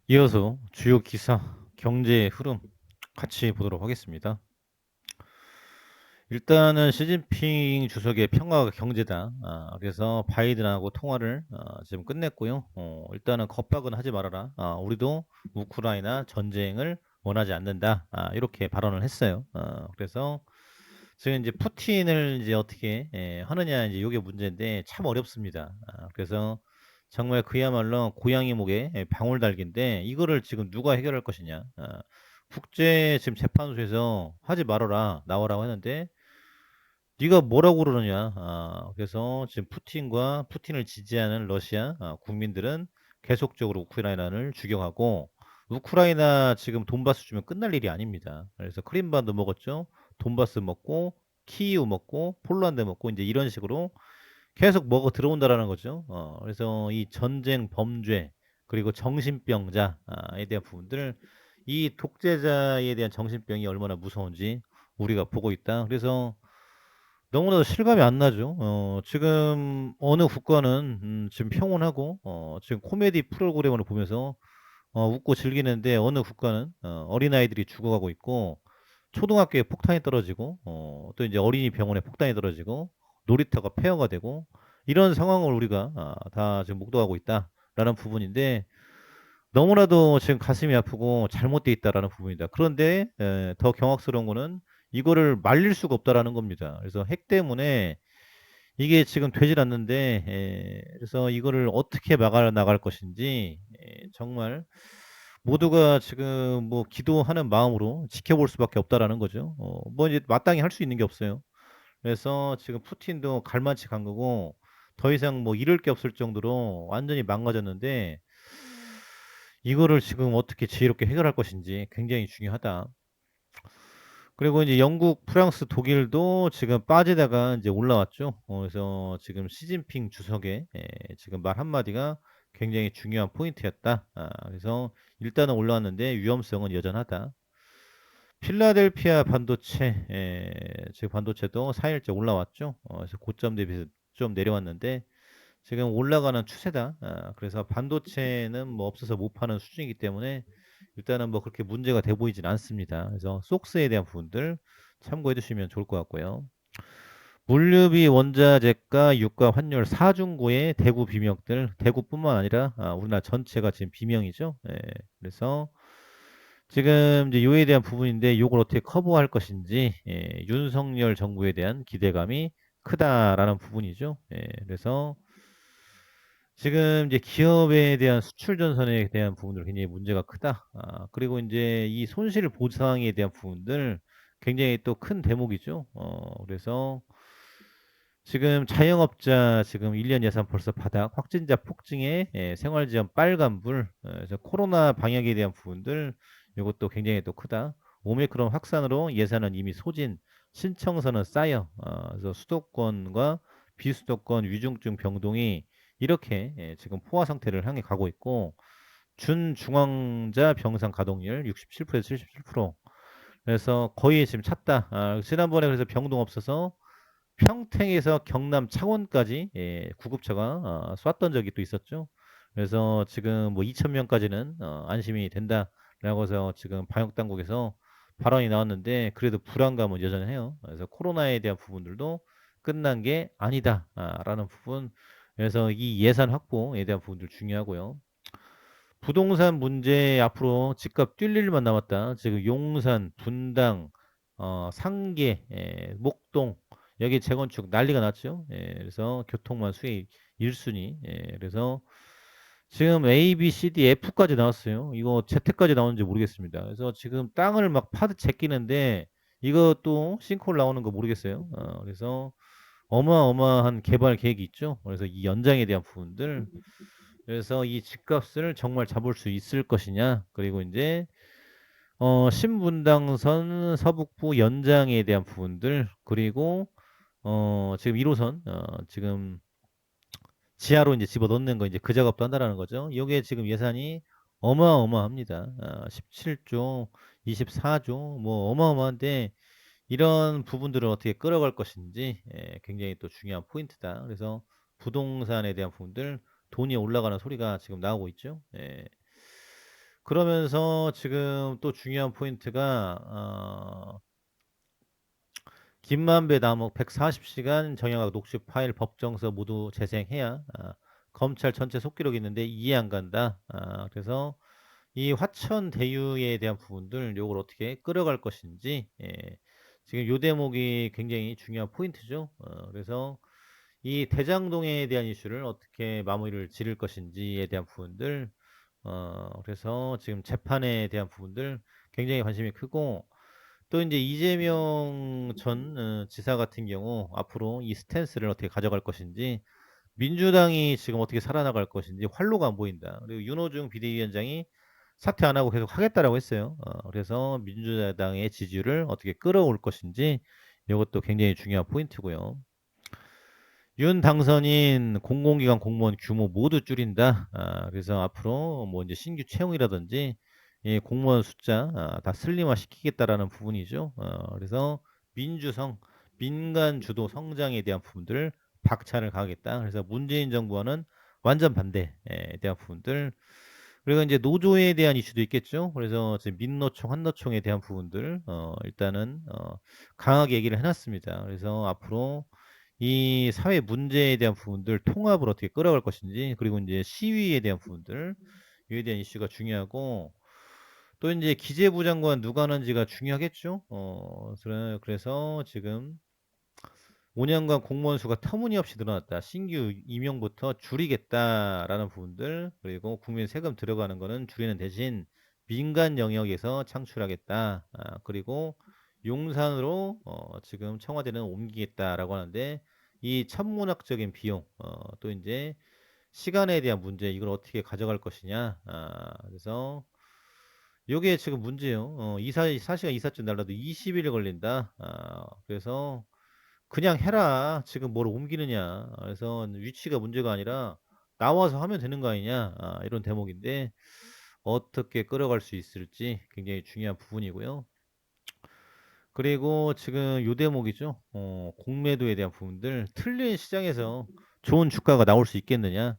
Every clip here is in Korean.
이어서 주요 기사, 경제의 흐름 같이 보도록 하겠습니다. 일단은 시진핑 주석의 평화가 경제다. 그래서 바이든하고 통화를 지금 끝냈고요. 일단은 겁박은 하지 말아라. 우리도 우크라이나 전쟁을 원하지 않는다. 이렇게 발언을 했어요. 그래서 지금 이제 푸틴을 이제 어떻게 하느냐 이제 이게 문제인데 참 어렵습니다. 그래서 정말 그야말로 고양이 목에 방울 달기인데 이거를 지금 누가 해결할 것이냐? 국제 지금 재판소에서 하지 말아라 나오라고 했는데 네가 뭐라고 그러느냐? 그래서 지금 푸틴과 푸틴을 지지하는 러시아 국민들은 계속적으로 우크라이나를 죽여가고 우크라이나 지금 돈바스 주면 끝날 일이 아닙니다. 그래서 크림반도 먹었죠. 돈바스 먹고 키이우 먹고 폴란드 먹고 이제 이런 식으로 계속 먹어 들어온다라는 거죠. 그래서 이 전쟁 범죄 그리고 정신병자에 대한 부분들 이 독재자에 대한 정신병이 얼마나 무서운지 우리가 보고 있다. 그래서 너무나도 실감이 안 나죠. 지금 어느 국가는 지금 평온하고 지금 코미디 프로그램을 보면서 웃고 즐기는데 어느 국가는 어린아이들이 죽어가고 있고 초등학교에 폭탄이 떨어지고 또 이제 어린이 병원에 폭탄이 떨어지고 놀이터가 폐허가 되고 이런 상황을 우리가 다 지금 목도하고 있다라는 부분인데 너무나도 지금 가슴이 아프고 잘못돼 있다라는 부분이다. 그런데 더 경악스러운 거는 이거를 말릴 수가 없다라는 겁니다. 그래서 핵 때문에 이게 지금 되질 않는데 그래서 이거를 어떻게 막아 나갈 것인지 정말 모두가 지금 뭐 기도하는 마음으로 지켜볼 수밖에 없다라는 거죠. 뭐 이제 마땅히 할 수 있는 게 없어요. 그래서 지금 푸틴도 갈만치 간 거고 더 이상 뭐 잃을 게 없을 정도로 완전히 망가졌는데 이거를 지금 어떻게 지혜롭게 해결할 것인지 굉장히 중요하다. 그리고 이제 영국, 프랑스, 독일도 지금 빠지다가 이제 올라왔죠. 그래서 지금 시진핑 주석의 지금 말 한마디가 굉장히 중요한 포인트였다. 그래서 일단은 올라왔는데 위험성은 여전하다. 필라델피아 반도체, 지금 반도체도 4일째 올라왔죠. 그래서 고점 대비해서 좀 내려왔는데 지금 올라가는 추세다. 그래서 반도체는 뭐 없어서 못 파는 수준이기 때문에 일단은 뭐 그렇게 문제가 돼 보이진 않습니다. 그래서 속스에 대한 부분들 참고해 주시면 좋을 것 같고요. 물류비, 원자재가, 유가, 환율, 사중고의 대구 비명들, 대구뿐만 아니라 우리나라 전체가 지금 비명이죠. 그래서 지금 이제 요에 대한 부분인데 요걸 어떻게 커버할 것인지 윤석열 정부에 대한 기대감이 크다라는 부분이죠. 그래서 지금 이제 기업에 대한 수출 전선에 대한 부분들 굉장히 문제가 크다. 그리고 이제 이 손실 보상에 대한 부분들 굉장히 또 큰 대목이죠. 그래서 지금 자영업자 지금 1년 예산 벌써 바닥, 확진자 폭증에 생활지원 빨간불, 그래서 코로나 방역에 대한 부분들 이것도 굉장히 또 크다. 오미크론 확산으로 예산은 이미 소진, 신청서는 쌓여, 그래서 수도권과 비수도권 위중증 병동이 이렇게 지금 포화 상태를 향해 가고 있고 준중환자 병상 가동률 67%에서 77%. 그래서 거의 지금 찼다. 지난번에 그래서 병동 없어서 평택에서 경남 창원까지 구급차가 쐈던 적이 또 있었죠. 그래서 지금 뭐 2,000명까지는 안심이 된다라고 해서 지금 방역 당국에서 발언이 나왔는데 그래도 불안감은 여전해요. 그래서 코로나에 대한 부분들도 끝난 게 아니다라는 부분. 그래서 이 예산 확보에 대한 부분들 중요하고요. 부동산 문제 앞으로 집값 뛸 일만 남았다. 지금 용산, 분당, 상계, 목동 여기 재건축 난리가 났죠. 그래서 교통만 수혜 1순위. 그래서 지금 A, B, C, D, F까지 나왔어요. 이거 Z까지 나오는지 모르겠습니다. 그래서 지금 땅을 막 파드 제끼는데 이것도 싱크홀 나오는 거 모르겠어요. 그래서 어마어마한 개발 계획이 있죠. 그래서 이 연장에 대한 부분들 그래서 이 집값을 정말 잡을 수 있을 것이냐. 그리고 이제 신분당선 서북부 연장에 대한 부분들 그리고 지금 1호선 지금 지하로 이제 집어넣는 거 이제 그 작업도 한다라는 거죠. 이게 지금 예산이 어마어마합니다. 17조, 24조 뭐 어마어마한데 이런 부분들을 어떻게 끌어갈 것인지 굉장히 또 중요한 포인트다. 그래서 부동산에 대한 부분들 돈이 올라가는 소리가 지금 나오고 있죠. 그러면서 지금 또 중요한 포인트가 김만배 남욱 140 시간 정형학 녹취 파일 법정서 모두 재생해야 검찰 전체 속기록이 있는데 이해 안 간다. 그래서 이 화천 대유에 대한 부분들 요걸 어떻게 끌어갈 것인지 지금 요 대목이 굉장히 중요한 포인트죠. 그래서 이 대장동에 대한 이슈를 어떻게 마무리를 지을 것인지에 대한 부분들 그래서 지금 재판에 대한 부분들 굉장히 관심이 크고 또 이제 이재명 전 지사 같은 경우 앞으로 이 스탠스를 어떻게 가져갈 것인지 민주당이 지금 어떻게 살아나갈 것인지 활로가 안 보인다. 그리고 윤호중 비대위원장이 사퇴 안 하고 계속 하겠다라고 했어요. 그래서 민주당의 지지율을 어떻게 끌어올 것인지 이것도 굉장히 중요한 포인트고요. 윤 당선인 공공기관 공무원 규모 모두 줄인다. 그래서 앞으로 뭐 이제 신규 채용이라든지 이 공무원 숫자 다 슬림화 시키겠다라는 부분이죠. 그래서 민주성, 민간 주도 성장에 대한 부분들을 박차를 가하겠다. 그래서 문재인 정부와는 완전 반대에 대한 부분들. 그리고 이제 노조에 대한 이슈도 있겠죠. 그래서 지금 민노총, 한노총에 대한 부분들 일단은 강하게 얘기를 해놨습니다. 그래서 앞으로 이 사회 문제에 대한 부분들 통합을 어떻게 끌어갈 것인지 그리고 이제 시위에 대한 부분들 이에 대한 이슈가 중요하고 또 이제 기재부 장관 누가 하는지가 중요하겠죠. 그래서 지금 5년간 공무원 수가 터무니없이 늘어났다. 신규 임용부터 줄이겠다라는 부분들 그리고 국민 세금 들어가는 거는 줄이는 대신 민간 영역에서 창출하겠다. 그리고 용산으로 지금 청와대는 옮기겠다라고 하는데 이 천문학적인 비용 또 이제 시간에 대한 문제 이걸 어떻게 가져갈 것이냐. 그래서 요게 지금 문제예요. 사시간 이삿짐 날라도 20일 걸린다. 그래서 그냥 해라. 지금 뭘 옮기느냐. 그래서 위치가 문제가 아니라 나와서 하면 되는 거 아니냐. 이런 대목인데 어떻게 끌어갈 수 있을지 굉장히 중요한 부분이고요. 그리고 지금 요 대목이죠. 공매도에 대한 부분들 틀린 시장에서 좋은 주가가 나올 수 있겠느냐.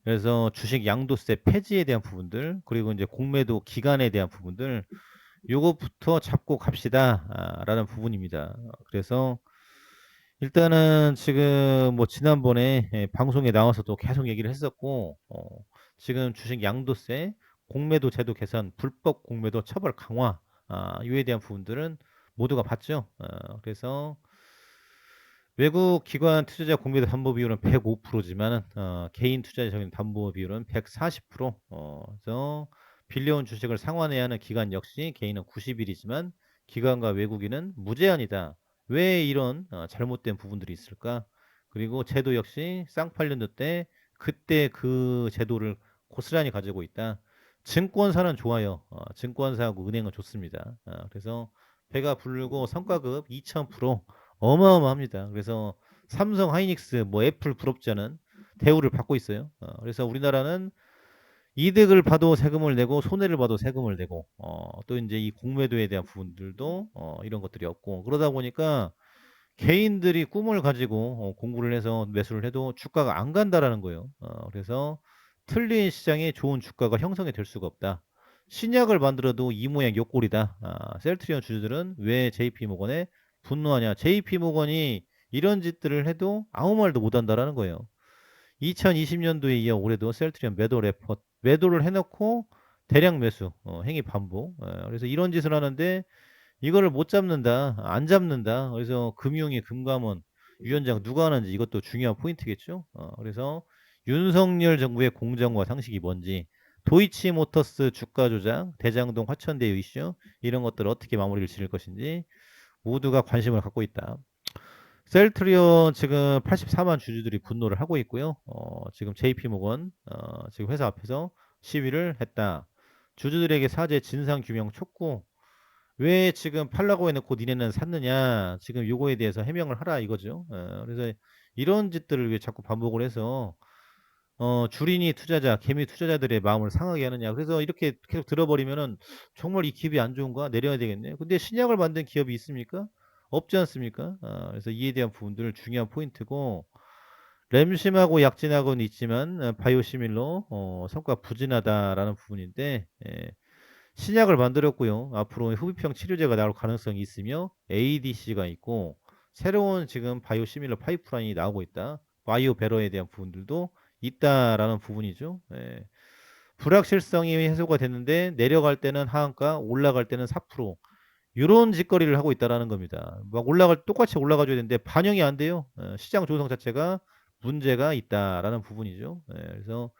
그래서 주식 양도세 폐지에 대한 부분들 그리고 이제 공매도 기간에 대한 부분들 요것부터 잡고 갑시다 라는 부분입니다. 그래서 일단은 지금 뭐 지난번에 방송에 나와서도 계속 얘기를 했었고 지금 주식 양도세 공매도 제도 개선 불법 공매도 처벌 강화 이에 대한 부분들은 모두가 봤죠. 그래서 외국 기관 투자자 공매도 담보 비율은 105%지만 개인 투자자적인 담보 비율은 140%. 그래서 빌려온 주식을 상환해야 하는 기간 역시 개인은 90일이지만 기관과 외국인은 무제한이다. 왜 이런 잘못된 부분들이 있을까? 그리고 제도 역시 쌍팔년도 때 그때 그 제도를 고스란히 가지고 있다. 증권사는 좋아요. 증권사하고 은행은 좋습니다. 그래서 배가 부르고 성과급 2000% 어마어마합니다. 그래서 삼성, 하이닉스, 뭐 애플 부럽지 않은 대우를 받고 있어요. 그래서 우리나라는 이득을 봐도 세금을 내고 손해를 봐도 세금을 내고 또 이제 이 공매도에 대한 부분들도 이런 것들이 없고 그러다 보니까 개인들이 꿈을 가지고 공부를 해서 매수를 해도 주가가 안 간다라는 거예요. 그래서 틀린 시장에 좋은 주가가 형성이 될 수가 없다. 신약을 만들어도 이 모양 요 꼴이다. 셀트리온 주주들은 왜 JP모건에 분노하냐. JP모건이 이런 짓들을 해도 아무 말도 못한다라는 거예요. 2020년도에 이어 올해도 셀트리온 매도 레포트 매도를 해놓고 대량 매수 행위 반복. 그래서 이런 짓을 하는데 이거를 못 잡는다, 안 잡는다. 그래서 금융위 금감원 위원장 누가 하는지 이것도 중요한 포인트겠죠. 그래서 윤석열 정부의 공정과 상식이 뭔지, 도이치모터스 주가 조작, 대장동 화천대유 이슈 이런 것들을 어떻게 마무리를 지을 것인지 모두가 관심을 갖고 있다. 셀트리온 지금 84만 주주들이 분노를 하고 있고요. 지금 JP모건 지금 회사 앞에서 시위를 했다. 주주들에게 사죄 진상 규명 촉구 왜 지금 팔라고 해놓고 니네는 샀느냐 지금 요거에 대해서 해명을 하라 이거죠. 그래서 이런 짓들을 왜 자꾸 반복을 해서 주린이 투자자 개미 투자자들의 마음을 상하게 하느냐 그래서 이렇게 계속 들어버리면은 정말 이 기업이 안 좋은가 내려야 되겠네 근데 신약을 만든 기업이 있습니까 없지 않습니까 그래서 이에 대한 부분들 중요한 포인트고 램심하고 약진하고는 있지만 바이오시밀로 성과 부진하다라는 부분인데 신약을 만들었고요. 앞으로 후비평 치료제가 나올 가능성이 있으며 ADC가 있고 새로운 지금 바이오 시밀러 파이프라인이 나오고 있다. 바이오 베러에 대한 부분들도 있다라는 부분이죠. 예. 불확실성이 해소가 됐는데 내려갈 때는 하한가, 올라갈 때는 4%. 요런 짓거리를 하고 있다라는 겁니다. 막 똑같이 올라가 줘야 되는데 반영이 안 돼요. 시장 조성 자체가 문제가 있다라는 부분이죠. 예, 그래서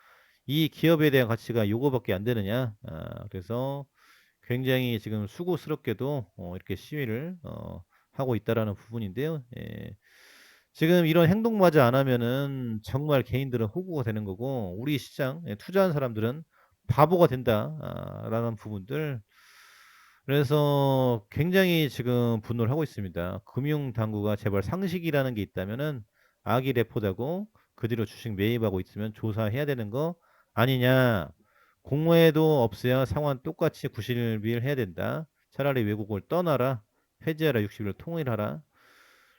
이 기업에 대한 가치가 요거밖에 안 되느냐. 그래서 굉장히 지금 수고스럽게도 이렇게 시위를 하고 있다라는 부분인데요. 예. 지금 이런 행동마저 안 하면은 정말 개인들은 호구가 되는 거고 우리 시장 투자한 사람들은 바보가 된다라는 부분들. 그래서 굉장히 지금 분노를 하고 있습니다. 금융당국가 제발 상식이라는 게 있다면은 악의 레포다고 그 뒤로 주식 매입하고 있으면 조사해야 되는 거 아니냐. 공모에도 없어야 상환 똑같이 구실비를 해야 된다. 차라리 외국을 떠나라. 해지하라. 60일 통일하라.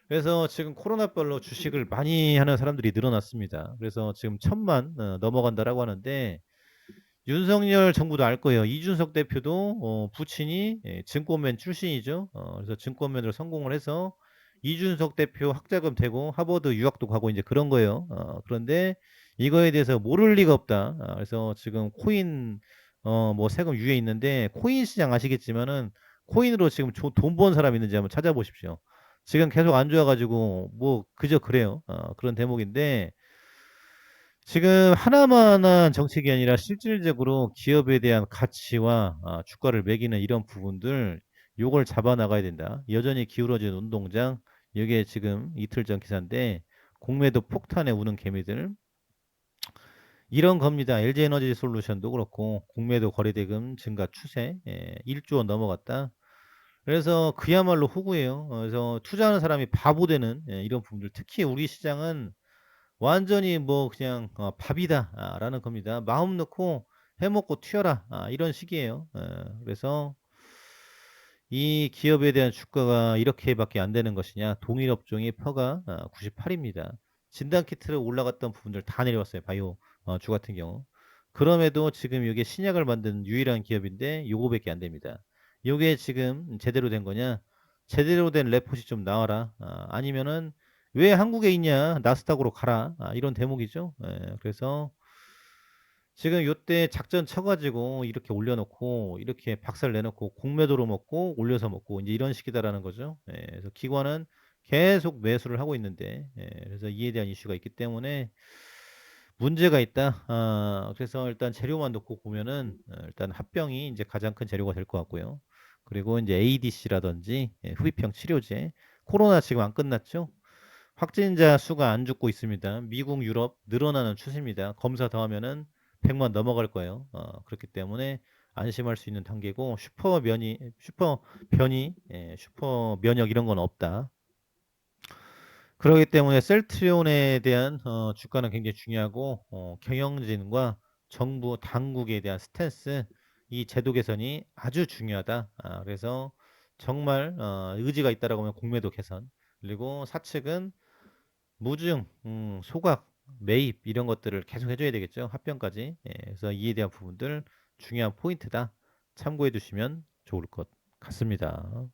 그래서 지금 코로나별로 주식을 많이 하는 사람들이 늘어났습니다. 그래서 지금 1000만 넘어간다라고 하는데 윤석열 정부도 알 거예요. 이준석 대표도 부친이 증권맨 출신이죠. 그래서 증권맨으로 성공을 해서 이준석 대표 학자금 되고 하버드 유학도 가고 이제 그런 거예요. 그런데 이거에 대해서 모를 리가 없다. 그래서 지금 코인 뭐 세금 유예 있는데 코인 시장 아시겠지만은 코인으로 지금 돈 번 사람 있는지 한번 찾아보십시오. 지금 계속 안 좋아가지고 뭐 그저 그래요. 그런 대목인데 지금 하나만한 정책이 아니라 실질적으로 기업에 대한 가치와 주가를 매기는 이런 부분들 요걸 잡아 나가야 된다. 여전히 기울어진 운동장 이게 지금 이틀 전 기사인데 공매도 폭탄에 우는 개미들 이런 겁니다. LG에너지 솔루션도 그렇고 공매도 거래대금 증가 추세 1조 원 넘어갔다. 그래서 그야말로 호구예요. 그래서 투자하는 사람이 바보 되는 이런 부분들 특히 우리 시장은 완전히 뭐 그냥 밥이다라는 겁니다. 마음 놓고 해먹고 튀어라 이런 식이에요. 그래서 이 기업에 대한 주가가 이렇게밖에 안 되는 것이냐? 동일 업종의 퍼가 98입니다. 진단키트를 올라갔던 부분들 다 내려왔어요. 바이오 주 같은 경우. 그럼에도 지금 이게 신약을 만든 유일한 기업인데 요거밖에 안 됩니다. 요게 지금 제대로 된 거냐? 제대로 된 레포시 좀 나와라. 아니면은 왜 한국에 있냐? 나스닥으로 가라. 이런 대목이죠. 그래서 지금 요때 작전 쳐가지고 이렇게 올려놓고 이렇게 박살 내놓고 공매도로 먹고 올려서 먹고 이제 이런 식이다라는 거죠. 그래서 기관은 계속 매수를 하고 있는데 그래서 이에 대한 이슈가 있기 때문에 문제가 있다. 그래서 일단 재료만 놓고 보면은 일단 합병이 이제 가장 큰 재료가 될 것 같고요. 그리고 이제 ADC라든지 후비평 치료제 코로나 지금 안 끝났죠? 확진자 수가 안 죽고 있습니다. 미국, 유럽 늘어나는 추세입니다. 검사 더 하면은 100만 넘어갈 거예요. 그렇기 때문에 안심할 수 있는 단계고 슈퍼 변이, 슈퍼 면역 이런 건 없다. 그렇기 때문에 셀트리온에 대한 주가는 굉장히 중요하고 경영진과 정부 당국에 대한 스탠스 이 제도 개선이 아주 중요하다. 그래서 정말 의지가 있다라고 하면 공매도 개선 그리고 사측은 무증, 소각, 매입 이런 것들을 계속 해줘야 되겠죠. 합병까지. 그래서 이에 대한 부분들 중요한 포인트다. 참고해 두시면 좋을 것 같습니다.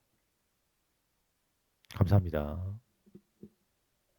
감사합니다.